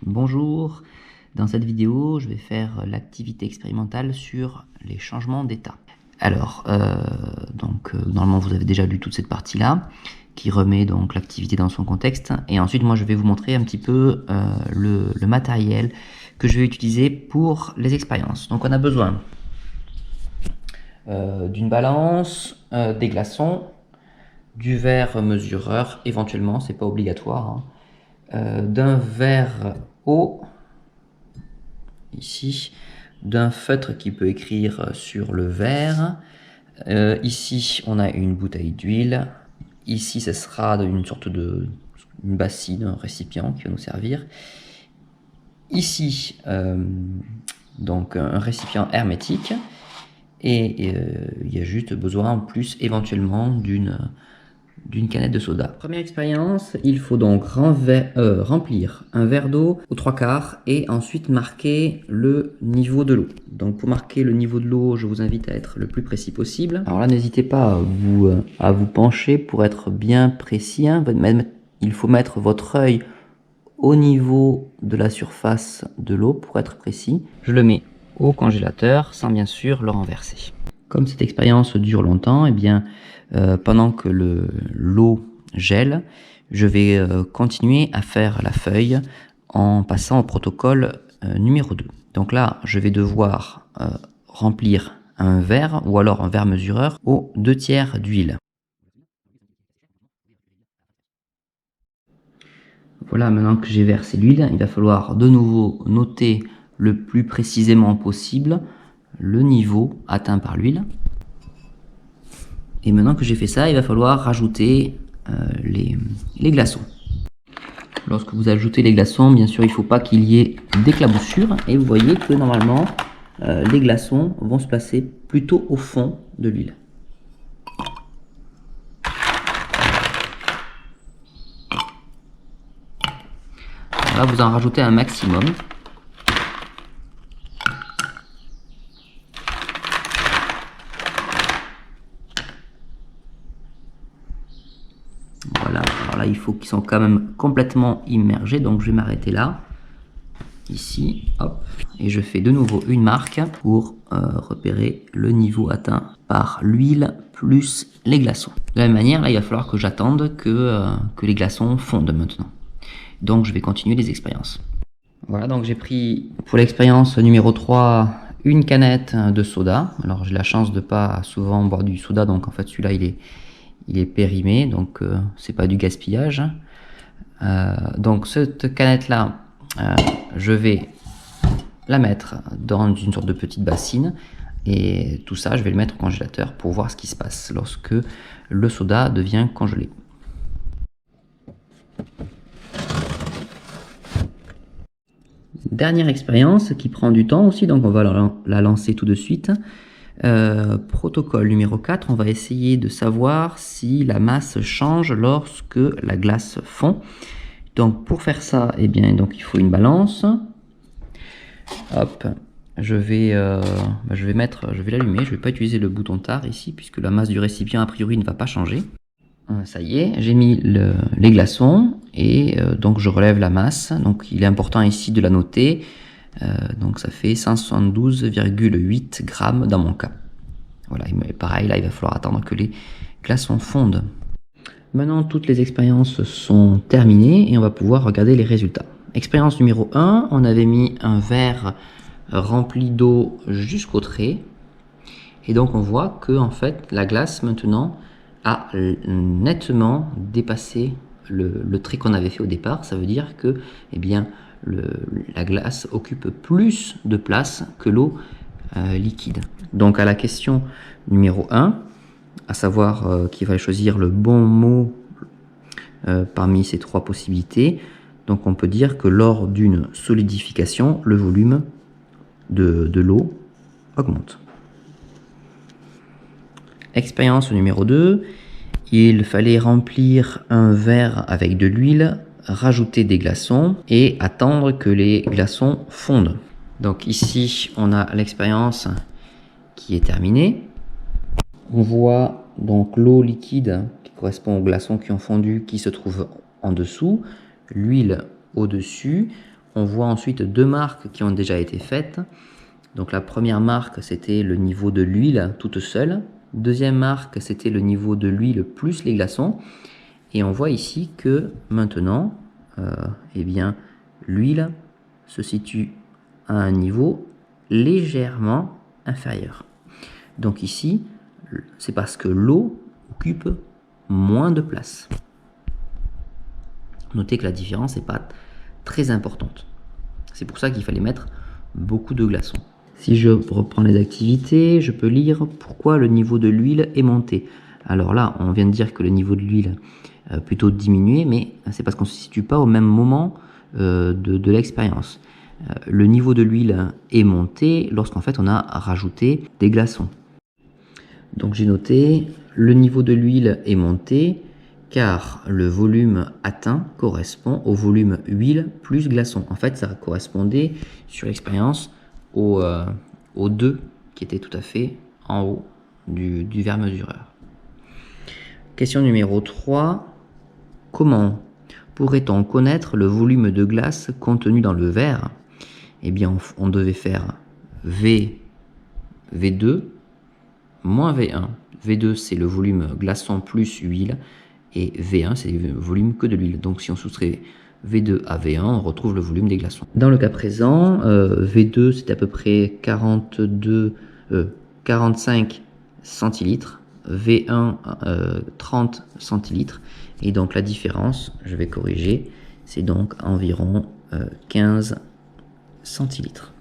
Bonjour, dans cette vidéo je vais faire l'activité expérimentale sur les changements d'état. Alors, normalement vous avez déjà lu toute cette partie-là, qui remet donc l'activité dans son contexte, et ensuite moi je vais vous montrer un petit peu le matériel que je vais utiliser pour les expériences. Donc on a besoin d'une balance, des glaçons, du verre mesureur, éventuellement, c'est pas obligatoire, hein, d'un verre haut, ici, d'un feutre qui peut écrire sur le verre. Ici, on a une bouteille d'huile. Ici, ce sera une sorte de bassine, un récipient qui va nous servir. Ici, donc un récipient hermétique. Et il y a juste besoin en plus éventuellement d'une canette de soda. Première expérience, il faut donc remplir un verre d'eau aux 3/4 et ensuite marquer le niveau de l'eau. Donc pour marquer le niveau de l'eau, je vous invite à être le plus précis possible. Alors là, n'hésitez pas à vous pencher pour être bien précis, hein. Il faut mettre votre œil au niveau de la surface de l'eau pour être précis. Je le mets au congélateur sans bien sûr le renverser. Comme cette expérience dure longtemps, eh bien, pendant que l'eau gèle, je vais continuer à faire la feuille en passant au protocole numéro 2. Donc là, je vais devoir remplir un verre ou alors un verre mesureur aux 2/3 d'huile. Voilà, maintenant que j'ai versé l'huile, il va falloir de nouveau noter le plus précisément possible le niveau atteint par l'huile. Et maintenant que j'ai fait ça, il va falloir rajouter les glaçons. Lorsque vous ajoutez les glaçons, bien sûr, il ne faut pas qu'il y ait d'éclaboussures. Et vous voyez que normalement, les glaçons vont se placer plutôt au fond de l'huile. Là, vous en rajoutez un maximum. Voilà, alors là il faut qu'ils soient quand même complètement immergés, donc je vais m'arrêter là, ici, hop, et je fais de nouveau une marque pour repérer le niveau atteint par l'huile plus les glaçons. De la même manière, là il va falloir que j'attende que les glaçons fondent maintenant. Donc je vais continuer les expériences. Voilà, donc j'ai pris pour l'expérience numéro 3 une canette de soda. Alors j'ai la chance de pas souvent boire du soda, donc en fait celui-là il est périmé, donc c'est pas du gaspillage. Donc cette canette là, je vais la mettre dans une sorte de petite bassine, et tout ça je vais le mettre au congélateur pour voir ce qui se passe lorsque le soda devient congelé. Dernière expérience qui prend du temps aussi, donc on va la lancer tout de suite. Protocole numéro 4, on va essayer de savoir si la masse change lorsque la glace fond. Donc pour faire ça, eh bien, donc, il faut une balance. Hop, je vais l'allumer, je ne vais pas utiliser le bouton tard ici, puisque la masse du récipient a priori ne va pas changer. Ça y est, j'ai mis les glaçons et donc je relève la masse. Donc il est important ici de la noter. Donc ça fait 172,8 grammes dans mon cas. Voilà, pareil, là il va falloir attendre que les glaçons fondent. Maintenant toutes les expériences sont terminées et on va pouvoir regarder les résultats. Expérience numéro 1, on avait mis un verre rempli d'eau jusqu'au trait. Et donc on voit que en fait la glace maintenant a nettement dépassé le trait qu'on avait fait au départ. Ça veut dire que eh bien, la glace occupe plus de place que l'eau liquide. Donc à la question numéro 1, à savoir qu'il va choisir le bon mot parmi ces trois possibilités, donc on peut dire que lors d'une solidification, le volume de l'eau augmente. Expérience numéro 2, il fallait remplir un verre avec de l'huile, rajouter des glaçons et attendre que les glaçons fondent. Donc ici, on a l'expérience qui est terminée. On voit donc l'eau liquide qui correspond aux glaçons qui ont fondu qui se trouve en dessous, l'huile au-dessus. On voit ensuite deux marques qui ont déjà été faites. Donc la première marque, c'était le niveau de l'huile toute seule. Deuxième marque, c'était le niveau de l'huile plus les glaçons. Et on voit ici que maintenant, eh bien, l'huile se situe à un niveau légèrement inférieur. Donc ici, c'est parce que l'eau occupe moins de place. Notez que la différence n'est pas très importante. C'est pour ça qu'il fallait mettre beaucoup de glaçons. Si je reprends les activités, je peux lire pourquoi le niveau de l'huile est monté. Alors là, on vient de dire que le niveau de l'huile a plutôt diminué, mais c'est parce qu'on ne se situe pas au même moment de l'expérience. Le niveau de l'huile est monté lorsqu'en fait on a rajouté des glaçons. Donc j'ai noté, le niveau de l'huile est monté car le volume atteint correspond au volume huile plus glaçon. En fait, ça correspondait sur l'expérience aux 2 qui étaient tout à fait en haut du verre mesureur. Question numéro 3. Comment pourrait-on connaître le volume de glace contenu dans le verre? Eh bien, on devait faire V2 moins V1. V2, c'est le volume glaçon plus huile. Et V1, c'est le volume que de l'huile. Donc, si on soustrait V2 à V1, on retrouve le volume des glaçons. Dans le cas présent, V2, c'est à peu près 45 centilitres. V1, 30 centilitres. Et donc, la différence, je vais corriger, c'est donc environ 15 centilitres.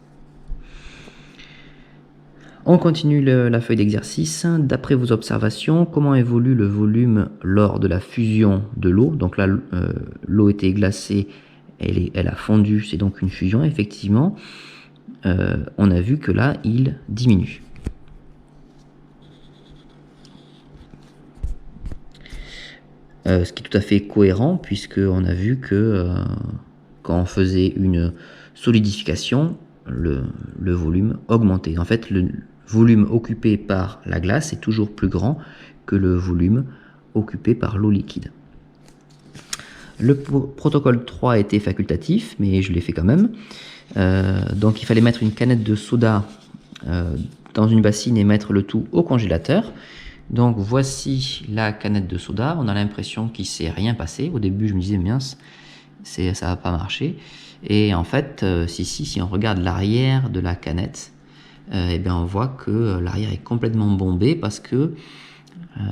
On continue la feuille d'exercice. D'après vos observations, comment évolue le volume lors de la fusion de l'eau? Donc là, l'eau était glacée, elle a fondu, c'est donc une fusion. Effectivement, on a vu que là, il diminue. Ce qui est tout à fait cohérent, puisqu'on a vu que quand on faisait une solidification, le volume augmentait. En fait, le volume occupé par la glace est toujours plus grand que le volume occupé par l'eau liquide. Le protocole 3 était facultatif, mais je l'ai fait quand même. Donc il fallait mettre une canette de soda dans une bassine et mettre le tout au congélateur. Donc voici la canette de soda. On a l'impression qu'il ne s'est rien passé. Au début, je me disais, mince, ça ne va pas marcher. Et en fait, si on regarde l'arrière de la canette, eh bien on voit que l'arrière est complètement bombé parce que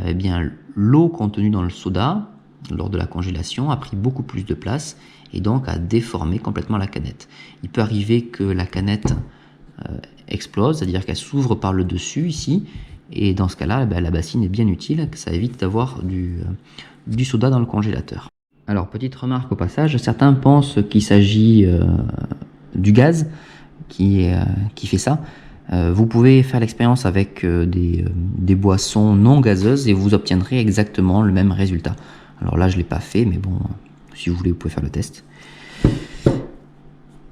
eh bien, l'eau contenue dans le soda, lors de la congélation, a pris beaucoup plus de place et donc a déformé complètement la canette. Il peut arriver que la canette explose, c'est-à-dire qu'elle s'ouvre par le dessus ici, et dans ce cas-là, la bassine est bien utile, que ça évite d'avoir du soda dans le congélateur. Alors, petite remarque au passage, certains pensent qu'il s'agit du gaz qui fait ça. Vous pouvez faire l'expérience avec des boissons non gazeuses et vous obtiendrez exactement le même résultat. Alors là, je ne l'ai pas fait, mais bon, si vous voulez, vous pouvez faire le test.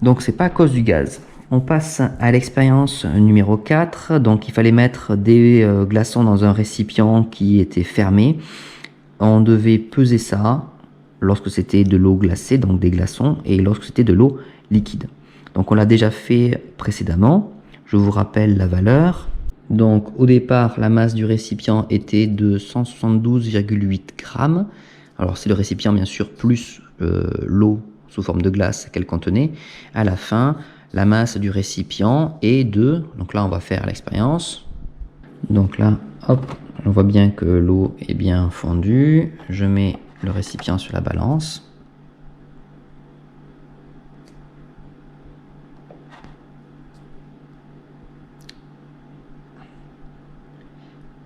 Donc, c'est pas à cause du gaz. On passe à l'expérience numéro 4. Donc, il fallait mettre des glaçons dans un récipient qui était fermé. On devait peser ça lorsque c'était de l'eau glacée, donc des glaçons, et lorsque c'était de l'eau liquide. Donc, on l'a déjà fait précédemment. Je vous rappelle la valeur. Donc, au départ, la masse du récipient était de 172,8 grammes. Alors, c'est le récipient, bien sûr, plus l'eau sous forme de glace qu'elle contenait. À la fin, la masse du récipient est de... Donc là, on va faire l'expérience. Donc là, hop, on voit bien que l'eau est bien fondue. Je mets le récipient sur la balance.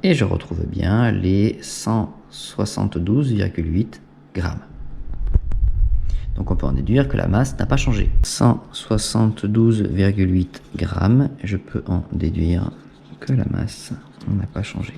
Et je retrouve bien les 172,8 grammes. Donc on peut en déduire que la masse n'a pas changé. 172,8 grammes, je peux en déduire que la masse n'a pas changé.